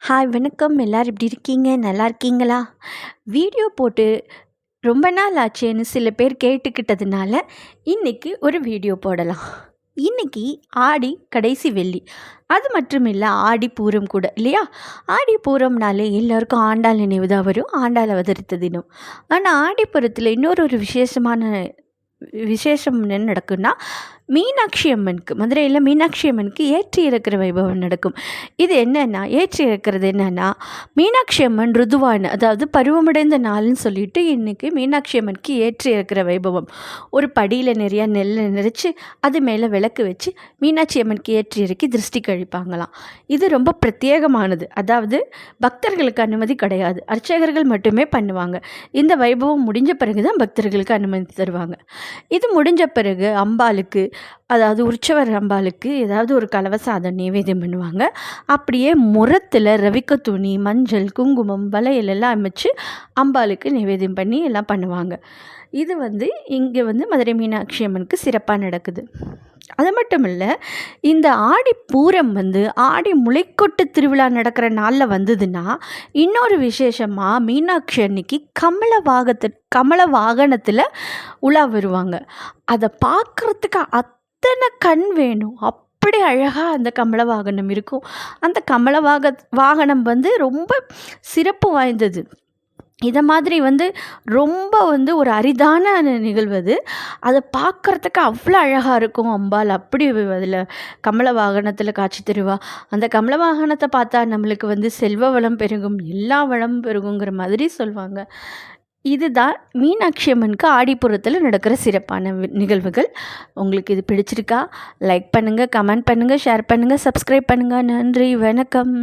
Hi வணக்கம். எல்லோரும் எப்படி இருக்கீங்க? நல்லா இருக்கீங்களா? வீடியோ போட்டு ரொம்ப நாள் ஆச்சேன்னு சில பேர் கேட்டுக்கிட்டதுனால இன்றைக்கி ஒரு வீடியோ போடலாம். இன்றைக்கி ஆடி கடைசி வெள்ளி. அது மட்டும் இல்லை, ஆடி பூரம் கூட இல்லையா? ஆடி பூரம்னாலே எல்லோருக்கும் ஆண்டாள் நினைவு தான் வரும். ஆண்டாள் அவதரித்த தினம். ஆனால் ஆடிப்புறத்தில் இன்னொரு விசேஷம் என்ன நடக்குன்னா, மீனாட்சி அம்மனுக்கு, மதுரையில் மீனாட்சி அம்மனுக்கு ஏற்றி இறக்கிற வைபவம் நடக்கும். இது என்னென்னா, ஏற்றி இறக்கிறது என்னென்னா, மீனாட்சி அம்மன் ருதுவான, அதாவது பருவமடைந்த நாள்னு சொல்லிட்டு இன்றைக்கி மீனாட்சி அம்மனுக்கு ஏற்றி இறக்கிற வைபவம். ஒரு படியில் நிறையா நெல்லை நிறைச்சி அது மேலே விளக்கு வச்சு மீனாட்சி அம்மனுக்கு ஏற்றி இறக்கி திருஷ்டி கழிப்பாங்களாம். இது ரொம்ப பிரத்யேகமானது. அதாவது பக்தர்களுக்கு அனுமதி கிடையாது, அர்ச்சகர்கள் மட்டுமே பண்ணுவாங்க. இந்த வைபவம் முடிஞ்ச பிறகு தான் பக்தர்களுக்கு அனுமதி தருவாங்க. இது முடிஞ்ச பிறகு அம்பாளுக்கு, அதாவது உற்சவர் அம்பாளுக்கு ஏதாவது ஒரு கலவை சாதம் நைவேத்தியம் பண்ணுவாங்க. அப்படியே முறத்தில் ரவிக்க துணி, மஞ்சள், குங்குமம், வளையல் எல்லாம் அமைச்சு அம்பாளுக்கு நைவேத்தியம் பண்ணி எல்லாம் பண்ணுவாங்க. இது இங்கே மதுரை மீனாட்சி அம்மனுக்கு சிறப்பாக நடக்குது. அது மட்டும் இல்லை, இந்த ஆடி பூரம் ஆடி முளைக்கொட்டு திருவிழா நடக்கிற நாளில் வந்ததுன்னா இன்னொரு விசேஷமாக மீனாட்சி அன்னைக்கு கமல வாகனத்தில் உலா வருவாங்க. அதை பார்க்குறதுக்கு அத்தனை கண் வேணும். அப்படி அழகாக அந்த கமல வாகனம் இருக்கும். அந்த கமல வாகனம் ரொம்ப சிறப்பு வாய்ந்தது. இதை மாதிரி ரொம்ப ஒரு அரிதான நிகழ்வு அது. அதை பார்க்குறதுக்கு அவ்வளோ அழகாக இருக்கும். அம்பாள் அப்படி அதில் கமல வாகனத்தில் காட்சி தருவா. அந்த கமல வாகனத்தை பார்த்தா நம்மளுக்கு செல்வ வளம் பெருகும், எல்லா வளமும் பெருகுங்கிற மாதிரி சொல்லுவாங்க. இதுதான் மீனாட்சி அம்மனுக்கு ஆடிப்புறத்தில் நடக்கிற சிறப்பான நிகழ்வுகள். உங்களுக்கு இது பிடிச்சிருக்கா? லைக் பண்ணுங்கள், கமெண்ட் பண்ணுங்கள், ஷேர் பண்ணுங்கள், சப்ஸ்கிரைப் பண்ணுங்கள். நன்றி, வணக்கம்.